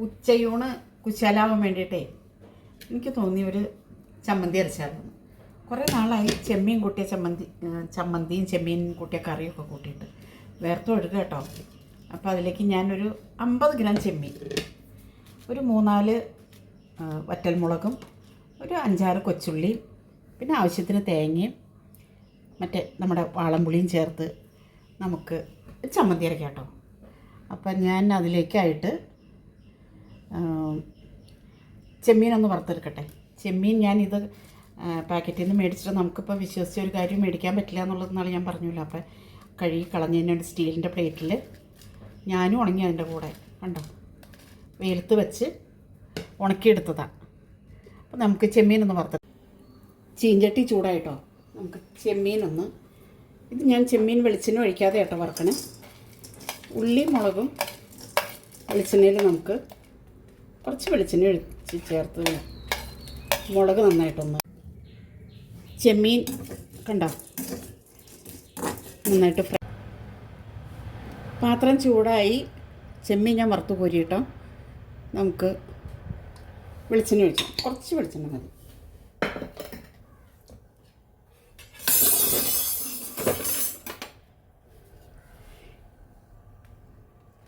ഉച്ചയൂണ് കുശാലാവാൻ വേണ്ടിയിട്ടേ എനിക്ക് തോന്നി ഒരു ചമ്മന്തി അരച്ചായിരുന്നു. കുറേ നാളായി ചെമ്മീൻ കൂട്ടിയ ചമ്മന്തിയും ചെമ്മീൻ കൂട്ടിയ കറിയൊക്കെ കൂട്ടിയിട്ട് വേർത്ത് ഒഴുകുക കേട്ടോ. അപ്പോൾ അതിലേക്ക് ഞാനൊരു 50 ഗ്രാം ചെമ്മീൻ, ഒരു 3-4 വറ്റൽമുളകും, ഒരു 5-6 കൊച്ചുള്ളിയും, പിന്നെ ആവശ്യത്തിന് തേങ്ങയും മറ്റേ നമ്മുടെ വാളംപുളിയും ചേർത്ത് നമുക്ക് ചമ്മന്തി അരയ്ക്കാം കേട്ടോ. അപ്പം ഞാൻ അതിലേക്കായിട്ട് ചെമ്മീനൊന്ന് വറുത്തെടുക്കട്ടെ. ചെമ്മീൻ ഞാനിത് പാക്കറ്റിൽ നിന്ന് മേടിച്ചിട്ട് നമുക്കിപ്പോൾ വിശ്വസിച്ച ഒരു കാര്യം മേടിക്കാൻ പറ്റില്ല എന്നുള്ളതെന്നാണ് ഞാൻ പറഞ്ഞില്ല. അപ്പം കഴുകി കളഞ്ഞതിനൊരു സ്റ്റീലിൻ്റെ പ്ലേറ്റിൽ ഞാനും ഉണങ്ങി അതിൻ്റെ കൂടെ കണ്ടോ വെയിലത്ത് വെച്ച് ഉണക്കിയെടുത്തതാണ്. അപ്പോൾ നമുക്ക് ചെമ്മീനൊന്ന് വറുത്ത് ചീഞ്ചട്ടി ചൂടായിട്ടോ. നമുക്ക് ചെമ്മീനൊന്ന്, ഇത് ഞാൻ ചെമ്മീൻ വെളിച്ചെണ്ണ ഒഴിക്കാതെ കേട്ടോ വറുക്കണേ. ഉള്ളിയും മുളകും വെളിച്ചെണ്ണയിൽ നമുക്ക് കുറച്ച് വെളിച്ചെണ്ണ ഒഴിച്ച് ചേർത്ത് മുളക് നന്നായിട്ടൊന്ന്, ചെമ്മീൻ കണ്ടോ നന്നായിട്ട് ഫ്രൈ. പാത്രം ചൂടായി, ചെമ്മീൻ ഞാൻ വറുത്ത് കോരിയിട്ടോ. നമുക്ക് വെളിച്ചെണ്ണ ഒഴിക്കാം, കുറച്ച് വെളിച്ചെണ്ണ മതി.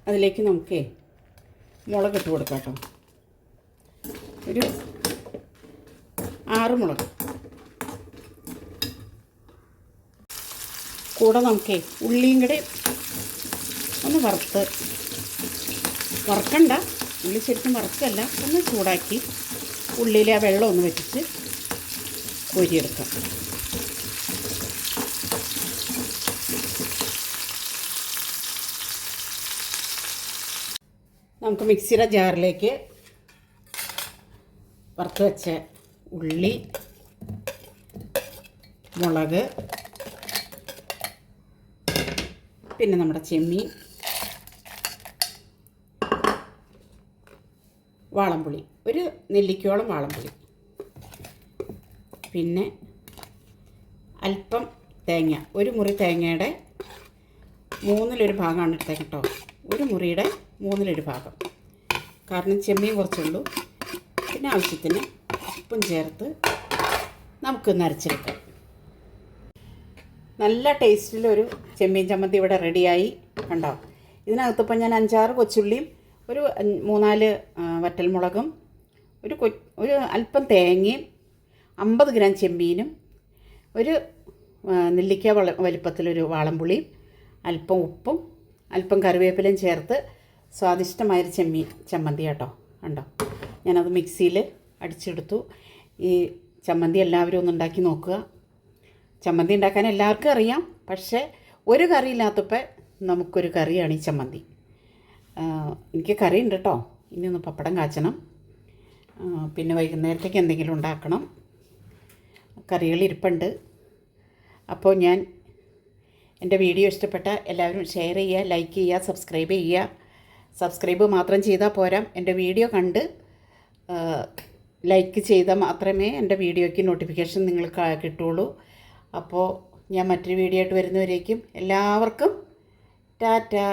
അതിലേക്ക് നമുക്ക് മുളക് ഇട്ട് കൊടുക്കാം കേട്ടോ. ഒരു 6 മുളക്. കൂടെ നമുക്ക് ഉള്ളിയും കൂടെ ഒന്ന് വറുക്കണ്ട, ഉള്ളി ശരിക്കും വറുക്കല്ല, ഒന്ന് ചൂടാക്കി ഉള്ളിയിലെ ആ വെള്ളം ഒന്ന് വെച്ചിട്ട് കോരിയെടുക്കാം. നമുക്ക് മിക്സിയുടെ ജാറിലേക്ക് വറുത്ത് വെച്ച ഉള്ളി, മുളക്, പിന്നെ നമ്മുടെ ചെമ്മീൻ, വാളംപുളി, ഒരു നെല്ലിക്കയോളം വാളംപുളി, പിന്നെ അല്പം തേങ്ങ, ഒരു മുറി തേങ്ങയുടെ 1/3 ഭാഗമാണ് എടുത്തത് കേട്ടോ. ഒരു മുറിയുടെ 1/3 ഭാഗം, കാരണം ചെമ്മീൻ കുറച്ചുള്ളൂ. പിന്നെ ആവശ്യത്തിന് ഉപ്പും ചേർത്ത് നമുക്കൊന്ന് അരച്ചെടുക്കാം. നല്ല ടേസ്റ്റിലൊരു ചെമ്മീൻ ചമ്മന്തി ഇവിടെ റെഡിയായി കണ്ടോ. ഇതിനകത്തിപ്പോൾ ഞാൻ 5-6 കൊച്ചുള്ളിയും, ഒരു 3-4 വറ്റൽമുളകും, ഒരു അല്പം തേങ്ങയും, 50 ഗ്രാം ചെമ്മീനും, ഒരു നെല്ലിക്ക വലിപ്പത്തിലൊരു വാളംപുളിയും, അല്പം ഉപ്പും അല്പം കറിവേപ്പിലയും ചേർത്ത് സ്വാദിഷ്ടമായൊരു ചെമ്മീൻ ചമ്മന്തി കേട്ടോ. കണ്ടോ, ഞാനത് മിക്സിയിൽ അടിച്ചെടുത്തു. ഈ ചമ്മന്തി എല്ലാവരും ഒന്ന് ഉണ്ടാക്കി നോക്കുക. ചമ്മന്തി ഉണ്ടാക്കാൻ എല്ലാവർക്കും അറിയാം, പക്ഷേ ഒരു കറി ഇല്ലാത്തപ്പോൾ നമുക്കൊരു കറിയാണ് ഈ ചമ്മന്തി. എനിക്ക് കറി ഉണ്ട് കേട്ടോ. ഇനി ഒന്ന് പപ്പടം കാച്ചണം, പിന്നെ വൈകുന്നേരത്തേക്ക് എന്തെങ്കിലും ഉണ്ടാക്കണം. കറികൾ ഇരിപ്പുണ്ട്. അപ്പോൾ ഞാൻ എൻ്റെ വീഡിയോ ഇഷ്ടപ്പെട്ട എല്ലാവരും ഷെയർ ചെയ്യുക, ലൈക്ക് ചെയ്യുക, സബ്സ്ക്രൈബ് ചെയ്യുക. സബ്സ്ക്രൈബ് മാത്രം ചെയ്താൽ പോരാ, എൻ്റെ വീഡിയോ കണ്ട് ലൈക്ക് ചെയ്താൽ മാത്രമേ എൻ്റെ വീഡിയോയ്ക്ക് നോട്ടിഫിക്കേഷൻ നിങ്ങൾക്ക് കിട്ടുള്ളൂ. അപ്പോൾ ഞാൻ മറ്റൊരു വീഡിയോ ആയിട്ട് വരുന്നവരേക്കും എല്ലാവർക്കും ടാറ്റാ.